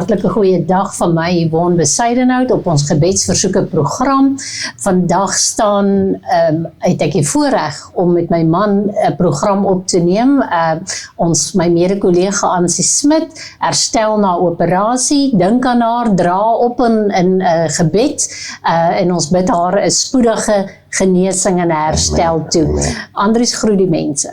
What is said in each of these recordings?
hartlike goeie dag van my, Yvonne Besuidenhout, op ons gebedsversoeke program. Vandag het ek die voorreg om met my man 'n program op te neem. My mede-kollega Ansie Smit, herstel na operasie, dink aan haar, dra op in gebed, en ons bid haar 'n spoedige genesing en herstel toe. Andries, groet die mense.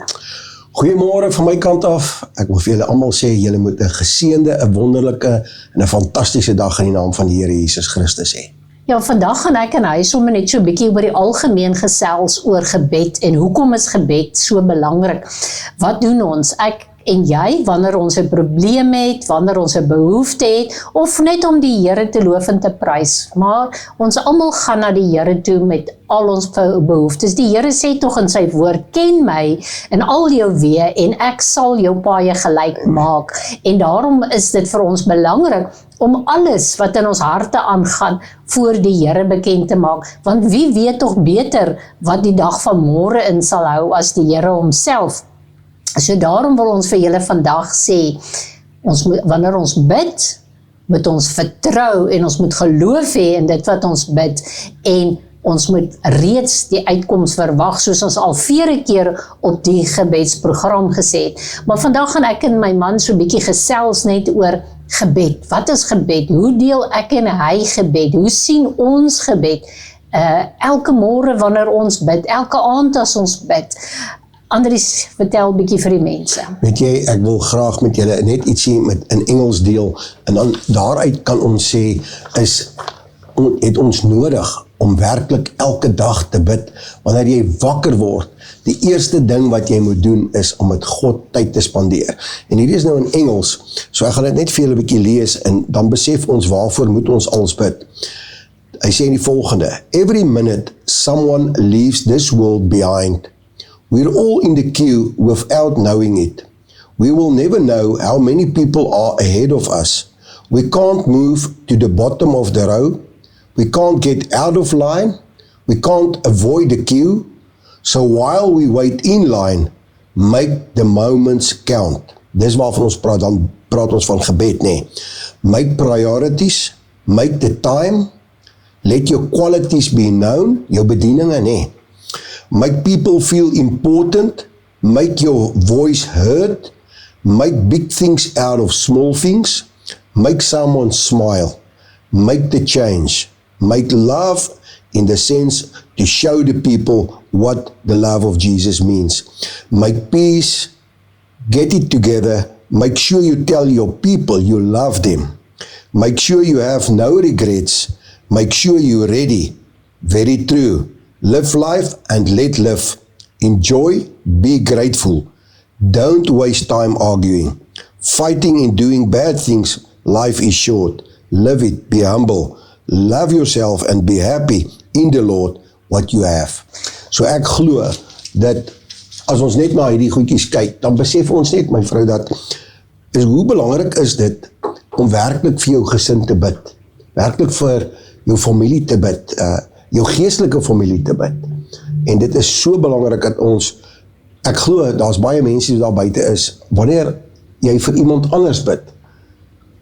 Goeiemôre van my kant af. Ek wil vir julle almal sê, julle moet 'n geseënde, 'n wonderlike en 'n fantastiese dag in die naam van die Here Jesus Christus hê. Ja, vandag gaan ek en hy sommer net so 'n bietjie oor die algemeen gesels oor gebed en hoekom is gebed so belangrik. Wat doen ons? Ek en jy, wanneer ons 'n probleem het, wanneer ons 'n behoefte het, of net om die Here te loof en te prys. Maar ons almal gaan na die Here toe met al ons behoeftes. Die Here sê tog in sy woord, ken my in al jou weë en ek sal jou paaie gelyk maak. En daarom is dit vir ons belangrik om alles wat in ons harte aangaan voor die Here bekend te maak. Want wie weet tog beter wat die dag van môre in sal hou as die Here homself. So daarom wil ons vir julle vandag sê, wanneer ons bid, moet ons vertrou en ons moet geloof hê in dit wat ons bid en ons moet reeds die uitkoms verwag, soos ons al vele keer op die gebedsprogram gesê het. Maar vandag gaan ek en my man so 'n bietjie gesels net oor gebed. Wat is gebed? Hoe deel ek en hy gebed? Hoe sien ons gebed? Elke môre wanneer ons bid, elke aand as ons bid. Andries, vertel 'n bietjie vir die mense. Weet jy, ek wil graag met julle net ietsie in Engels deel, en dan daaruit kan ons sê, het ons nodig om werklik elke dag te bid. Wanneer jy wakker word, die eerste ding wat jy moet doen is om met God tyd te spandeer. En hierdie is nou in Engels, so ek gaan dit net vir julle 'n bietjie lees, en dan besef ons waarvoor moet ons alles bid. Hy sê die volgende: Every minute someone leaves this world behind. We're all in the queue without knowing it. We will never know how many people are ahead of us. We can't move to the bottom of the row. We can't get out of line. We can't avoid the queue. So while we wait in line, make the moments count. Dis waarvan ons praat, dan praat ons van gebed, nee. Make priorities, make the time, let your qualities be known, jou bedieninge, nee. Make people feel important, make your voice heard, make big things out of small things, make someone smile, make the change, make love in the sense to show the people what the love of Jesus means. Make peace, get it together, make sure you tell your people you love them, make sure you have no regrets, make sure you're ready, very true. Live life and let live. Enjoy, be grateful. Don't waste time arguing. Fighting and doing bad things, life is short. Live it, be humble. Love yourself and be happy in the Lord what you have. So ek glo dat as ons net na hierdie goedjies kyk, dan besef ons net, my vrou, dat hoe belangrik is dit om werklik vir jou gesin te bid. Werklik vir jou familie te bid. Jou geestelike familie te bid. En dit is so belangrik dat ek glo, daar's baie mense wat daar buite is, wanneer jy vir iemand anders bid,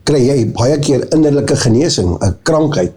kry jy baie keer innerlike genesing, 'n krankheid.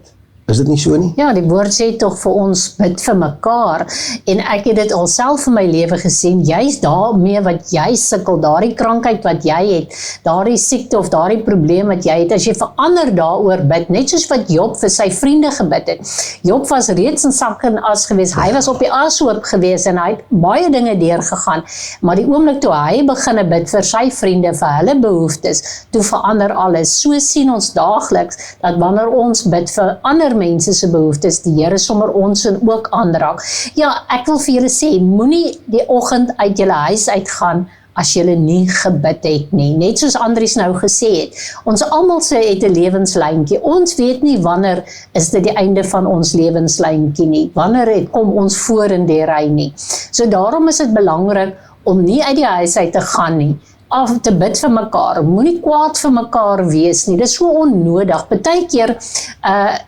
Is dit nie so nie? Ja, die woord sê tog vir ons bid vir mekaar, en ek het dit al self in my lewe gesien, juist daarmee wat jy sukkel, daardie krankheid wat jy het, daardie siekte of daardie probleem wat jy het, as jy vir ander daaroor bid, net soos wat Job vir sy vriende gebid het. Job was reeds in sak en as gewees, hy was op die ashoop gewees en hy het baie dinge deurgegaan, maar die oomblik toe hy beginne bid vir sy vriende, vir hulle behoeftes, toe verander alles. So sien ons daagliks, dat wanneer ons bid vir ander mense se behoeftes, die Here sommer ons en ook aanraak. Ja, ek wil vir julle sê, moenie die oggend uit julle huis uitgaan as julle nie gebid het nie. Net soos Andries nou gesê het, ons almal het 'n lewenslyntjie. Ons weet nie wanneer is dit die einde van ons lewenslyntjie nie. Wanneer kom ons voor in die ry nie. So daarom is dit belangrik om nie uit die huis uit te gaan nie, af te bid vir mekaar, moenie kwaad vir mekaar wees nie, dit is so onnodig. Partykeer,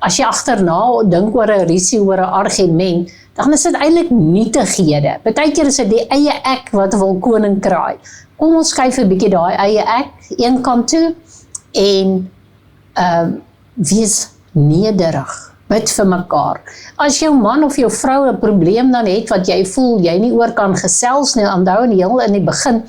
as jy agterna dink oor 'n rusie, oor 'n argument, dan is dit eintlik nietighede. Partykeer is dit die eie ek wat wil koning kraai. Kom ons skuif 'n bietjie daai eie ek een kant toe en wees nederig, bid vir mekaar. As jou man of jou vrou 'n probleem dan het wat jy voel jy nie oor kan gesels nie, onthou in die begin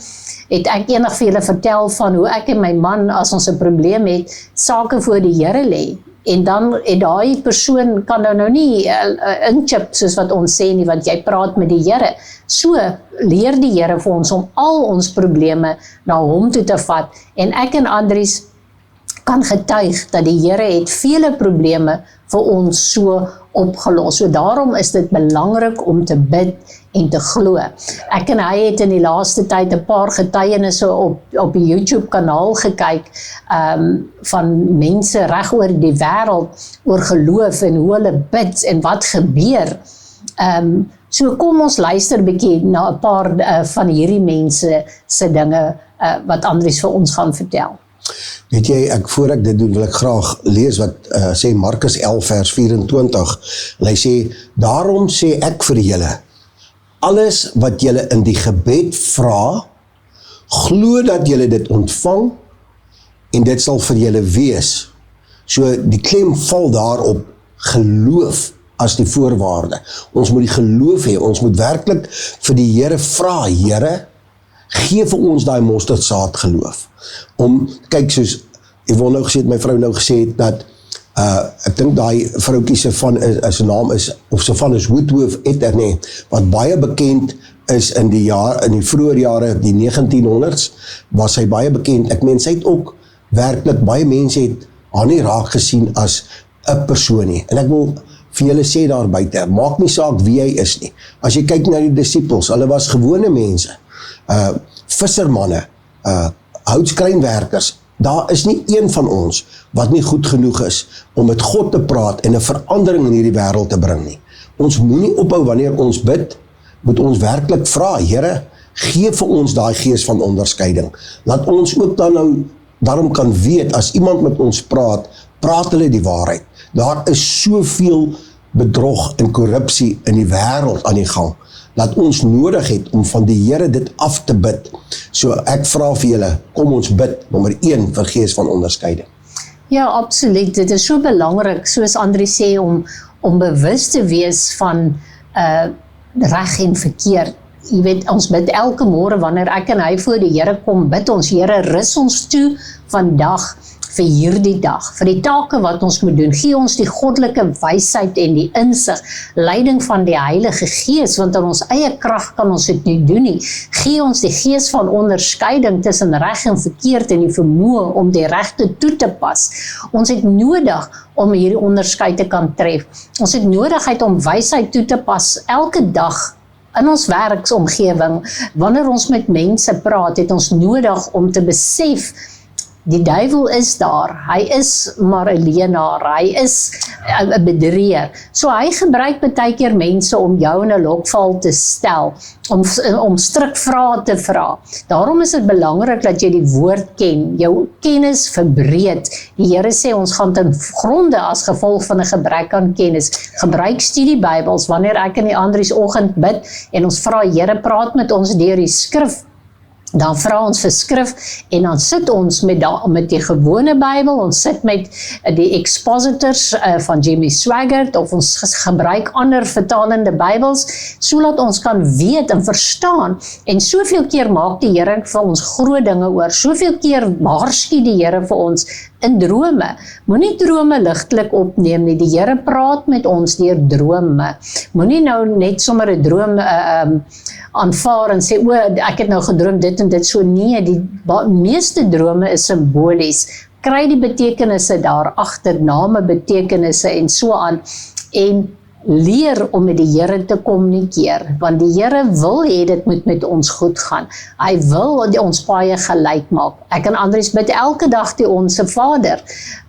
het ek eendag vir julle vertel van hoe ek en my man, as ons 'n probleem het, sake voor die Here lê. En dan het daai persoon kan nou nie inchip soos wat ons sê nie, want jy praat met die Here. So leer die Here vir ons om al ons probleme na hom toe te vat. En ek en Andries kan getuig dat die Here het vele probleme vir ons so opgelos. So daarom is dit belangrik om te bid en te glo. Ek en hy het in die laaste tyd 'n paar getuienisse op die YouTube kanaal gekyk van mense reg oor die wêreld oor geloof en hoe hulle bid en wat gebeur. So kom ons luister bietjie na 'n paar van hierdie mense se dinge wat Andries vir ons gaan vertel. Weet jy, voor ek dit doen, wil ek graag lees wat sê Markus 11 vers 24. En hy sê, daarom sê ek vir julle, alles wat julle in die gebed vra, glo dat julle dit ontvang, en dit sal vir julle wees. So die klem val daarop geloof as die voorwaarde. Ons moet die geloof hê, ons moet werklik vir die Here vra, Here, gee vir ons daai mosterdsaad geloof. Kyk soos, Yvonne nou gesê het, my vrou nou gesê het, dat, ek dink daai vroukie se naam is, of se van is Woodhoof Etternee, wat baie bekend is in die vroeë jare, die 1900s, was sy baie bekend. Ek meen, sy het ook werklik, baie mense het haar nie raak gesien as 'n persoon nie. En ek wil vir julle sê daar buite, maak nie saak wie hy is nie. As jy kyk na die disippels, hulle was gewone mense, vissermanne, houtskrynwerkers, daar is nie een van ons wat nie goed genoeg is om met God te praat en 'n verandering in hierdie wêreld te bring nie. Ons moenie ophou wanneer ons bid, moet ons werklik vra, Here, gee vir ons daai gees van onderskeiding. Laat ons ook dan nou daarom kan weet, as iemand met ons praat hulle die waarheid. Daar is soveel bedrog en korrupsie in die wêreld aan die gang, dat ons nodig het om van die Here dit af te bid. So ek vra vir julle, kom ons bid, nommer 1 vir gees van onderskeiding. Ja, absoluut. Dit is so belangrik, soos Andries sê, om bewus te wees van reg en verkeerd. Jy weet, ons bid elke môre wanneer ek en hy voor die Here kom, bid ons, Here, rus ons toe vandag vir hierdie dag, vir die take wat ons moet doen. Gee ons die goddelike wysheid en die insig, leiding van die Heilige Gees, want in ons eie krag kan ons dit nie doen nie. Gee ons die gees van onderskeiding tussen reg en verkeerd en die vermoë om die regte toe te pas. Ons het nodig om hierdie onderskeid te kan tref. Ons het nodigheid om wysheid toe te pas elke dag in ons werksomgewing. Wanneer ons met mense praat, het ons nodig om te besef, die duiwel is daar, hy is maar 'n leienaar, hy is 'n bedrieër. So hy gebruik baie keer mense om jou in 'n lokval te stel, om strikvrae te vra. Daarom is dit belangrik dat jy die woord ken, jou kennis verbreed. Die Here sê ons gaan ten gronde as gevolg van 'n gebrek aan kennis. Gebruik studiebybels wanneer ek in die Andries oggend bid en ons vra, Here, praat met ons deur die skrif. Dan vra ons vir skrif en dan sit ons met die gewone Bybel, ons sit met die expositors van Jimmy Swaggart, of ons gebruik ander vertalende Bybels, sodat ons kan weet en verstaan. En soveel keer maak die Here vir ons groot dinge oor, soveel keer waarsku die Here vir ons in drome. Moenie drome ligtelik opneem nie, die Here praat met ons deur drome. Moenie nou net sommer 'n droom aanvaar en sê, ek het nou gedroom dit en dit, so nee, die meeste drome is simbolies. Kry die betekenisse daar agter, name, betekenisse en so aan, en leer om met die Here te kommunikeer, want die Here wil hê dit moet met ons goed gaan. Hy wil ons paaie gelyk maak. Ek en Andries bid elke dag die Onse Vader,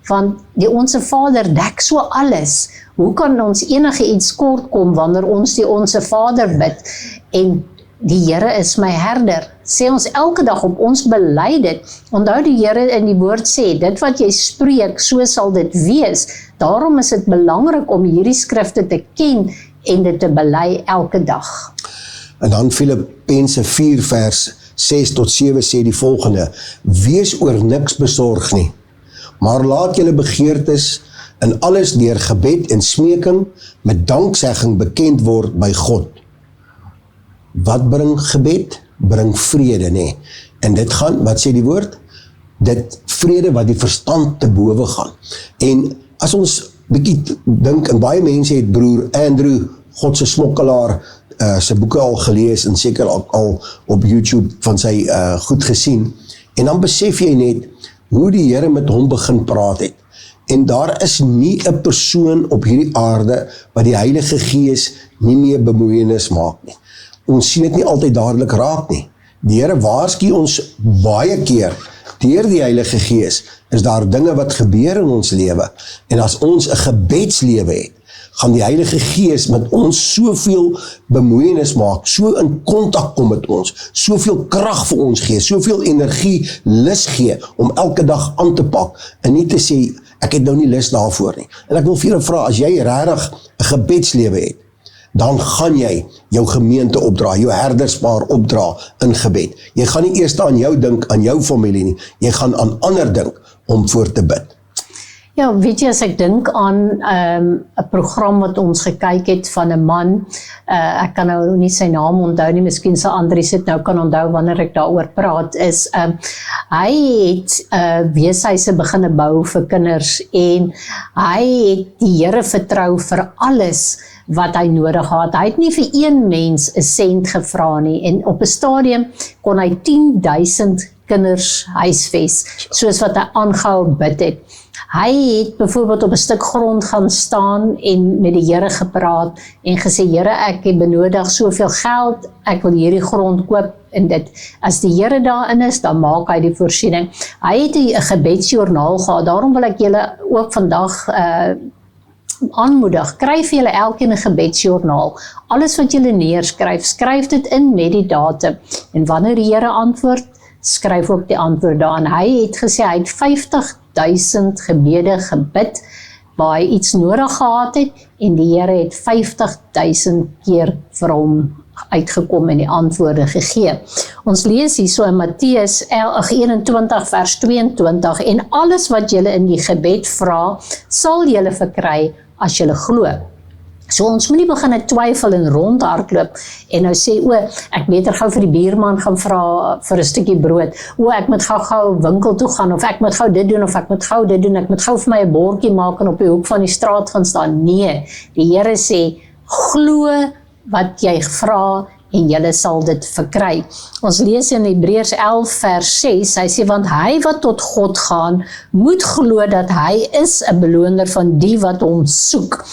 want die Onse Vader dek so alles. Hoe kan ons enige iets kort kom wanneer ons die Onse Vader bid? En die Here is my herder. Sê ons elke dag op ons bely dit. Onthou die Here in die woord sê, dit wat jy spreek, so sal dit wees. Daarom is dit belangrik om hierdie skrifte te ken en dit te bely elke dag. En dan Filippense 4 vers 6 tot 7 sê die volgende, wees oor niks besorg nie. maar laat julle begeertes in alles deur gebed en smeking met danksegging bekend word by God. Wat bring gebed? Bring vrede, nee. En dit gaan, wat sê die woord? Dit vrede wat die verstand te bowe gaan. En as ons bietjie dink, en baie mense het broer Andrew, God se smokkelaar, sy boeke al gelees en seker al op YouTube van sy goed gesien. En dan besef jy net hoe die Here met hom begin praat het. En daar is nie 'n persoon op hierdie aarde wat die Heilige Gees nie meer bemoeienis maak nie. Ons sien dit nie altyd dadelik raak nie. Die Here waarsku ons baie keer deur die Heilige Gees is daar dinge wat gebeur in ons lewe. En as ons 'n gebedslewe het, gaan die Heilige Gees met ons soveel bemoeienis maak, so in kontak kom met ons, soveel krag vir ons gee, soveel energie, lus gee, om elke dag aan te pak, en nie te sê, ek het nou nie lus daarvoor nie. En ek wil vir julle vra, as jy regtig 'n gebedslewe het, dan gaan jy jou gemeente opdra, jou herderspaar opdra in gebed. Jy gaan nie eers aan jou dink, aan jou familie nie, jy gaan aan ander dink om voor te bid. Ja, weet jy, as ek dink aan 'n program wat ons gekyk het van 'n man, ek kan nou nie sy naam onthou nie, miskien sal Andries dit nou kan onthou wanneer ek daaroor praat, is, hy het weeshuise beginne bou vir kinders, en hy het die Here vertrou vir alles wat hy nodig gehad. Hy het nie vir een mens 'n sent gevra nie, en op 'n stadium kon hy 10.000 kinders huisves, soos wat hy aangehou bid het. Hy het byvoorbeeld op 'n stuk grond gaan staan en met die Here gepraat en gesê, Here, ek het benodig soveel geld, ek wil hierdie grond koop, en dit, as die Here daarin is, dan maak hy die voorsiening. Hy het 'n gebedsjoernaal gehad, daarom wil ek julle ook vandag aanmoedig, skryf vir julle elkeen 'n gebedsjoernaal. Alles wat julle neerskryf, skryf dit in met die datum, en wanneer die Here antwoord, skryf ook die antwoord daarin. Hy het gesê, hy het 50.000 gebede gebid, waar hy iets nodig gehad het, en die Here het 50.000 keer vir hom uitgekom en die antwoorde gegee. Ons lees hier so in Matteus 21 vers 22, en alles wat julle in die gebed vra, sal julle verkry as julle glo. So ons moet nie begin twyfel en rondhardloop en nou sê, ek beter gou vir die buurman gaan vra vir 'n stukkie brood. Ek moet gou winkel toe gaan, of ek moet gou dit doen, of ek moet gou dit doen, ek moet gou vir my 'n bordjie maak en op die hoek van die straat gaan staan. Nee, die Here sê, glo wat jy vra en julle sal dit verkry. Ons lees in Hebreërs 11 vers 6, hy sê, want hy wat tot God gaan, moet glo dat hy is 'n beloner van die wat hom soek.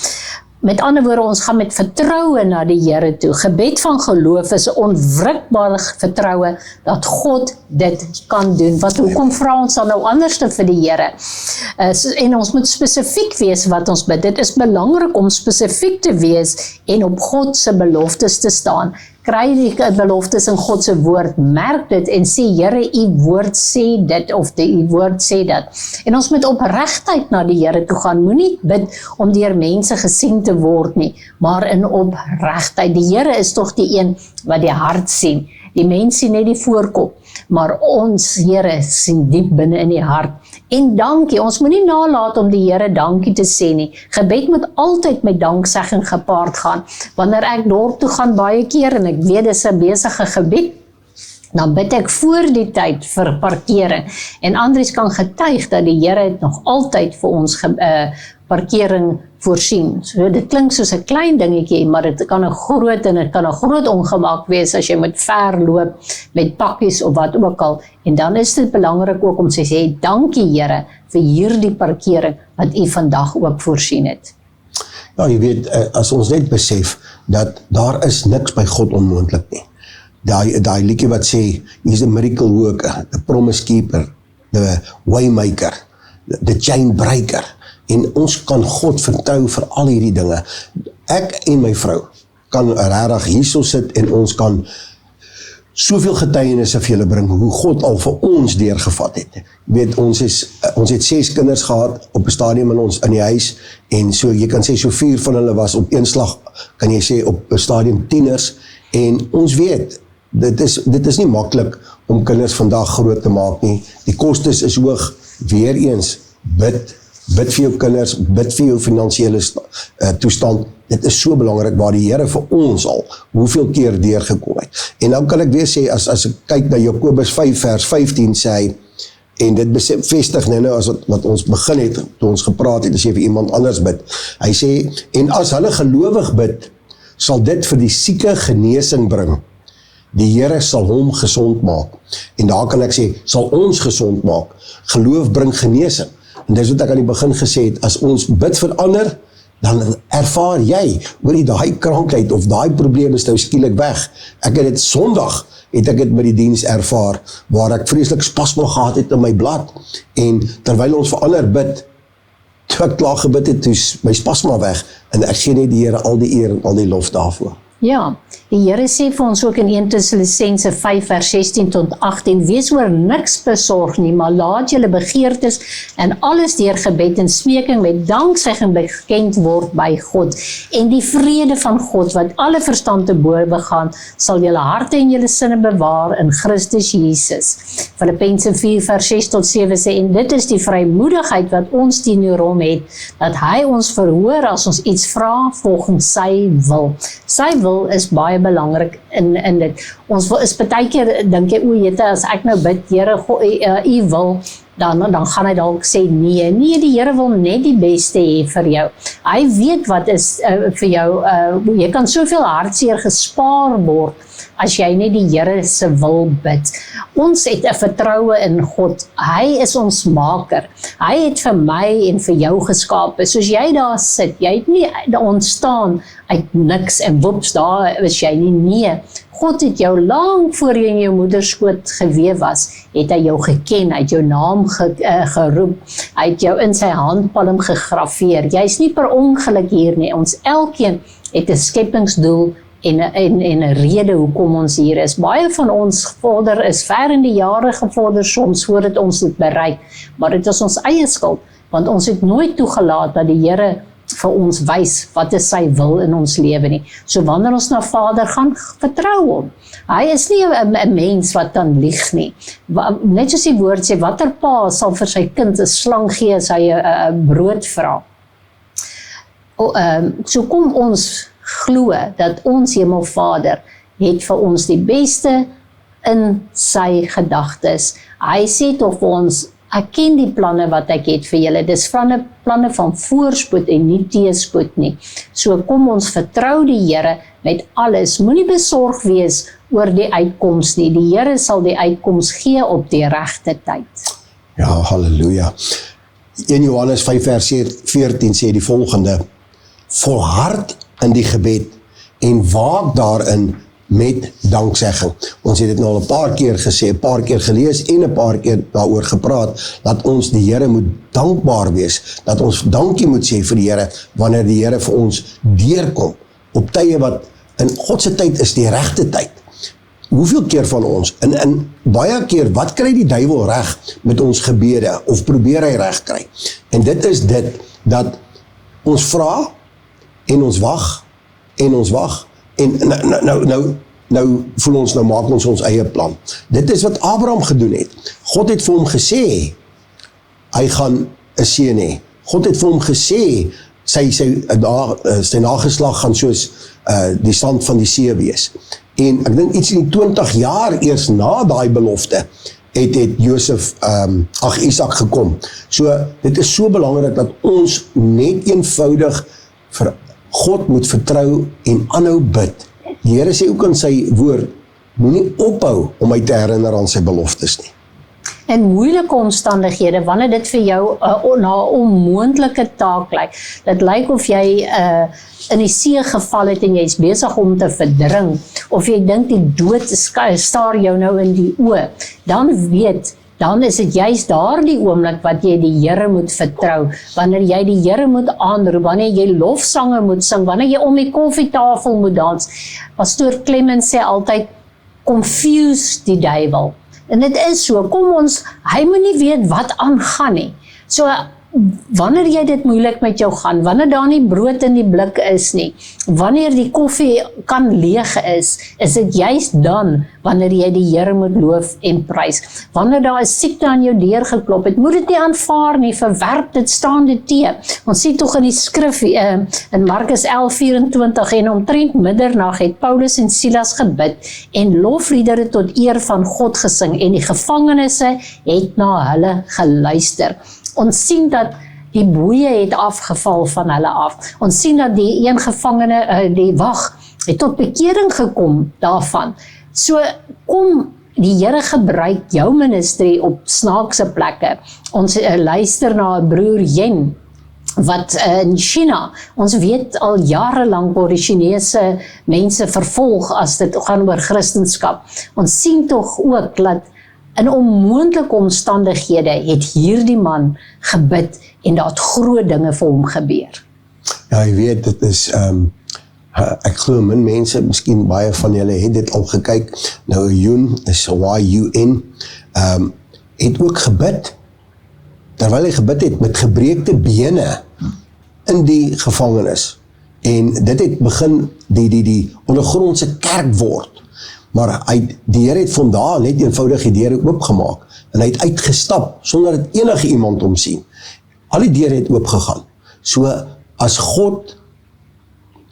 Met ander woorde, ons gaan met vertroue na die Here toe. Gebed van geloof is 'n onwrikbare vertroue dat God dit kan doen. Want hoekom vra ons dan nou anders vir die Here? En ons moet spesifiek wees wat ons bid. Dit is belangrik om spesifiek te wees en op God se beloftes te staan. Kry die beloftes in God se woord, merk dit en sê, Here, u woord sê dit, of u woord sê dat. En ons moet opregtheid na die Here toe gaan, moenie bid om deur mense gesien te word nie, maar in opregtheid. Die Here is tog die een wat die hart sien. Die mens sien net die voorkop, maar ons Here sien diep binne in die hart. En dankie, ons moet nie nalat om die Here dankie te sê nie. Gebed moet altyd met danksegging gepaard gaan. Wanneer ek dorp toe gaan baie keer en ek weet dis 'n besige gebed, dan bid ek voor die tyd vir parkering. En Andries kan getuig dat die Here het nog altyd vir ons parkering voorsien. So dit klink soos 'n klein dingetjie, maar dit kan 'n groot ongemak wees as jy moet ver loop met pakkies of wat ook al. En dan is dit belangrik ook om te sê, dankie Here vir hierdie parkering wat u vandag ook voorsien het. Ja, jy weet, as ons net besef dat daar is niks by God onmoontlik nie. Daai liedjie wat sê, he's a miracle worker, the promise keeper, the waymaker, the chain breaker. En ons kan God vertrou vir al hierdie dinge. Ek en my vrou kan regtig hierso sit en ons kan soveel getuienisse vir julle bring, hoe God al vir ons deurgevat het. Jy weet, ons het 6 kinders gehad op 'n stadium in die huis, en so, jy kan sê, so 4 van hulle was op een slag, kan jy sê, op 'n stadium tieners, en ons weet, dit is nie maklik om kinders vandag groot te maak nie. Die kostes is hoog, weer eens, bid vir jou kinders, bid vir jou finansiële toestand. Dit is so belangrik waar die Here vir ons al hoeveel keer deurgekom het. En dan kan ek weer sê, as ek kyk na Jakobus 5 vers 15 sê hy, en dit bevestig nou as wat ons begin het, toe ons gepraat het, as jy vir iemand anders bid. Hy sê, en as hulle gelowig bid, sal dit vir die sieke genesing bring. Die Here sal hom gesond maak. En daar kan ek sê, sal ons gesond maak. Geloof bring genesing. En dis wat ek aan die begin gesê het, as ons bid vir ander, dan ervaar jy, oor daai krankheid of daai probleem is nou skielik weg. Ek het dit Sondag, het ek dit met die diens ervaar, waar ek vreeslik spasmo gehad het in my blad, en terwyl ons vir ander bid, toe ek klaar gebid het, toe is my spasma weg, en ek gee net die Here al die eer en al die lof daarvoor. Ja, die Here sê vir ons ook in 1 Tessalonisense 5 vers 16 tot 18, wees oor niks besorg nie, maar laat julle begeertes en alles deur gebed en smeking met danksegging bekend word by God. En die vrede van God, wat alle verstand te bowe gaan, sal julle harte en julle sinne bewaar in Christus Jesus. Filippense 4 vers 6 tot 7 sê, en dit is die vrymoedigheid wat ons teenoor hom het, dat hy ons verhoor as ons iets vra volgens sy wil. Sy wil is baie belangrik in dit. Ons is baie keer, dink jy, o jette, as ek nou bid, Here, u wil, dan gaan hy dalk sê nee. Nee, die Here wil net die beste hê vir jou. Hy weet wat is vir jou, jy kan soveel hartseer gespaar word, as jy net die Here se wil bid. Ons het 'n vertroue in God. Hy is ons maker. Hy het vir my en vir jou geskape. Soos jy daar sit, jy het nie ontstaan uit niks en woeps, daar is jy nie. Nee, God het jou lang voor jy in jou moederskoot gewewe was, het hy jou geken, hy het jou naam geroep, hy het jou in sy handpalm gegraveer. Jy's nie per ongeluk hier nie. Ons elkeen het 'n skepingsdoel en 'n rede hoekom ons hier is. Baie van ons vorder is ver in die jare gevorder soms voordat ons dit bereik, maar dit is ons eie skuld, want ons het nooit toegelaat dat die Here vir ons wys wat is sy wil in ons lewe nie. So wanneer ons na Vader gaan, vertrou hom. Hy is nie 'n mens wat kan lieg nie. Net soos die woord sê, watter pa sal vir sy kind 'n slang gee as hy 'n brood vra? So kom ons glo dat ons Hemelvader het vir ons die beste in sy gedagtes. Hy sê tot ons, ek ken die planne wat ek het vir julle. Dis planne van voorspoed en nie teëspoed nie. So kom ons vertrou die Here met alles. Moenie besorg wees oor die uitkoms nie. Die Here sal die uitkoms gee op die regte tyd. Ja, halleluja. 1 Johannes 5 vers 14 sê die volgende, volhard in die gebed en waak daarin met danksegging. Ons het dit nou al 'n paar keer gesê, 'n paar keer gelees en 'n paar keer daaroor gepraat, dat ons die Here moet dankbaar wees, dat ons dankie moet sê vir die Here, wanneer die Here vir ons deurkom, op tye wat, in God se tyd is die regte tyd. Hoeveel keer van ons, en baie keer, wat kry die duiwel reg met ons gebede, of probeer hy reg kry? En dit is dit, dat ons vra, en ons wag, en nou voel ons, nou maak ons eie plan. Dit is wat Abraham gedoen het. God het vir hom gesê, hy gaan 'n seun hê. God het vir hom gesê, sy nageslag gaan soos die sand van die see wees. En ek dink iets in die 20 jaar eers na daai belofte, het Isak gekom. So, dit is so belangrik dat ons net eenvoudig vir God moet vertrou en aanhou bid. Die Here sê ook in sy woord, moenie ophou om my te herinner aan sy beloftes nie. In moeilike omstandighede, wanneer dit vir jou na 'n onmoontlike taak lyk, dit lyk of jy in die see geval het en jy is besig om te verdrink, of jy dink die dood staar jou nou in die oë, dan is dit juist daardie oomblik wat jy die Here moet vertrou, wanneer jy die Here moet aanroep, wanneer jy lofsange moet sing, wanneer jy om die koffietafel moet dans. Pastoor Clemens sê altyd, confuse die duiwel. En dit is so, hy moet nie weet wat aangaan nie. So, wanneer jy dit moeilik met jou gaan, wanneer daar nie brood in die blik is nie, wanneer die koffie kan leeg is dit juist dan wanneer jy die Here moet loof en prys. Wanneer daar 'n siekte aan jou deur geklop het, moet dit nie aanvaar nie, verwerp dit, staan dit te. Ons sien tog in die skrif in Markus 11:24 en omtrent middernag het Paulus en Silas gebid en lofliedere tot eer van God gesing en die gevangenes het na hulle geluister. Ons sien dat die boeie het afgeval van hulle af. Ons sien dat die een gevangene, die wag, het tot bekering gekom daarvan. So kom die Here gebruik jou ministerie op snaakse plekke. Ons luister na broer Yen, wat in China, ons weet al jarelang word die Chinese mense vervolg as dit gaan oor Christendom. Ons sien tog ook dat in onmoontlike omstandighede het hierdie man gebid en daar het groot dinge vir hom gebeur. Ja, jy weet, dit is, ek glo min mense, miskien baie van julle het dit al gekyk, nou Yoon, is Y-U-N, het ook gebid, terwyl hy gebid het, met gebreekte bene in die gevangenis, en dit het begin die ondergrondse kerk word, maar die Here het vandaan net eenvoudig die deure oopgemaak, en hy het uitgestap, sonder dat enige iemand hom sien. Al die deure het oopgegaan. So, as God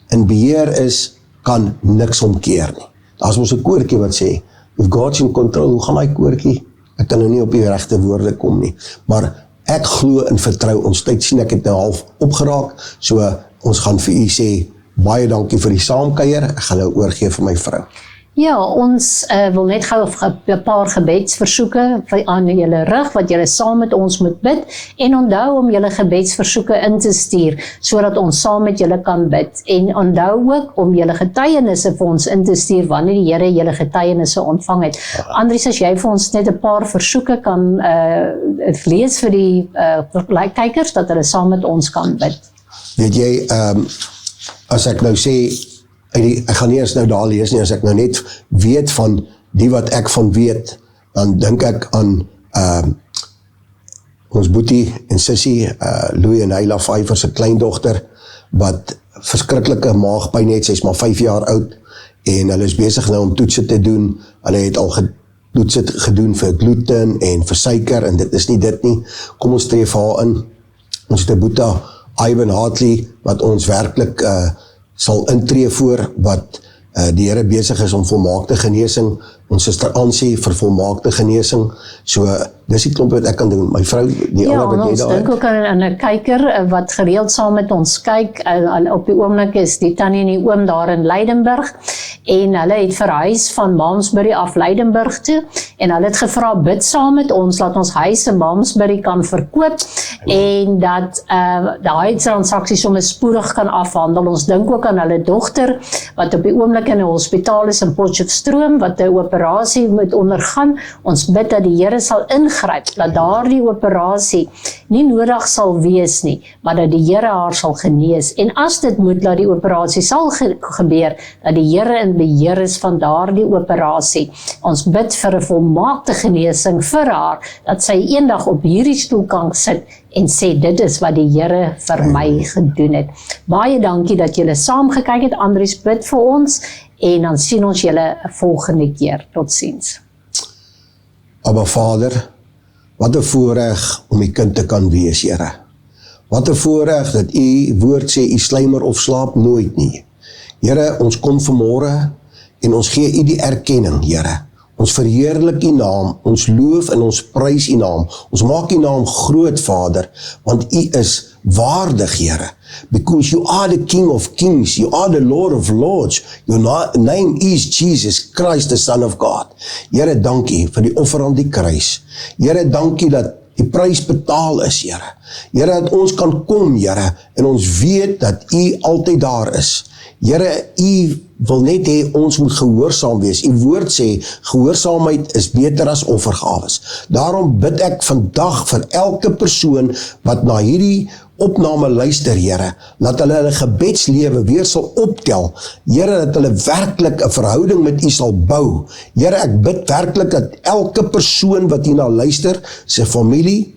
in beheer is, kan niks omkeer nie. Daar is ons 'n koortjie wat sê, if God's in control, hoe gaan hy koortjie? Ek kan nou nie op die regte woorde kom nie, maar ek glo en vertrou, ons tyd sien ek het nou half opgeraak, so ons gaan vir u sê, baie dankie vir die saamkuier, ek gaan nou oorgee vir my vrou. Ja, ons wil net gou 'n paar gebedsversoeke aan julle rig, wat julle saam met ons moet bid, en onthou om julle gebedsversoeke in te stuur, sodat ons saam met julle kan bid, en onthou ook om julle getuienisse vir ons in te stuur, wanneer die Here julle getuienisse ontvang het. Andries, as jy vir ons net 'n paar versoeke kan lees vir die kykers, dat hulle saam met ons kan bid. Weet jy, as ek nou sê, ek gaan nie eens nou daar lees nie, as ek nou net weet van die wat ek van weet, dan dink ek aan ons boetie en sissie, Louis en Hyla Pfeiffer se kleindogter, wat verskriklike maagpyn het, sy is maar 5 jaar oud, en hulle is besig nou om toetse te doen, hulle het al toetse gedoen vir gluten en vir suiker, en dit is nie dit nie, kom ons tree vir haar in, ons het 'n boeta, Ivan Hartley, wat ons werklik sal intree voor, wat die Here besig is om volmaakte genesing, ons suster Ansie vir volmaakte genesing, so dis die klomp wat ek kan doen, my vrou, die ander wat jy ons daar dink ook aan 'n kyker wat gereeld saam met ons kyk, op die oomblik is die tannie en die oom daar in Leidenburg, en hulle het verhuis van Malmesbury af Leidenburg toe, en hulle het gevra, bid saam met ons, laat ons huis in Malmesbury kan verkoop, en dat daai transaksie sommer spoedig kan afhandel. Ons dink ook aan hulle dogter, wat op die oomblik in 'n hospitaal is in Potchefstroom, wat 'n operasie moet ondergaan. Ons bid dat die Here sal ingryp, dat daardie operasie nie nodig sal wees nie, maar dat die Here haar sal genees, en as dit moet, dat die operasie sal gebeur, dat die Here in beheer is van daardie operasie. Ons bid vir 'n volmaakte genesing vir haar, dat sy eendag op hierdie stoel kan sit en sê, dit is wat die Here vir my gedoen het. Baie dankie dat julle saam gekyk het. Andries bid vir ons, en dan sien ons julle volgende keer. Totsiens. Abba Vader, wat 'n voorreg om u kind te kan wees, Here. Wat 'n voorreg dat u woord sê, u sluimer of slaap nooit nie. Here, ons kom vanmôre en ons gee u die erkenning, Here. Ons verheerlik u naam, ons loof en ons prys u naam. Ons maak u naam groot, Vader, want u is waardig, Here. Because you are the King of Kings, you are the Lord of Lords. Your name is Jesus Christ, the Son of God. Here, dankie vir die offer aan die kruis. Here, dankie dat die prys betaal is, Here. Here, dat ons kan kom, Here, en ons weet dat u altyd daar is. Here, u wil net hê ons moet gehoorsaam wees. U woord sê, gehoorsaamheid is beter as offergawes. Daarom bid ek vandag vir elke persoon wat na hierdie opname luister, Here, dat hulle gebedslewe weer sal optel. Here, dat hulle werklik 'n verhouding met u sal bou. Here, ek bid werklik dat elke persoon wat hierna luister, sy familie,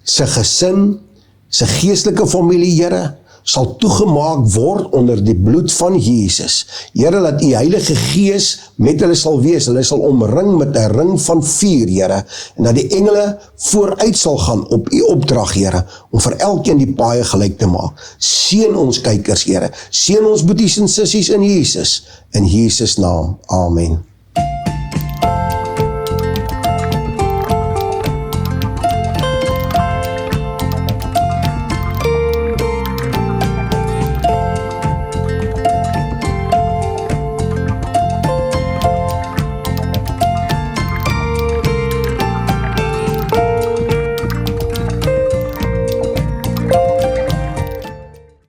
sy gesin, se geestelike familie, Here, sal toegemaak word onder die bloed van Jesus. Here, dat U Heilige Gees met hulle sal wees, hulle sal omring met 'n ring van vuur, Here, en dat die engele vooruit sal gaan op U opdrag, Here, om vir elkeen die paaie gelyk te maak. Seën ons kykers, Here, seën ons boeties en sissies in Jesus naam, amen.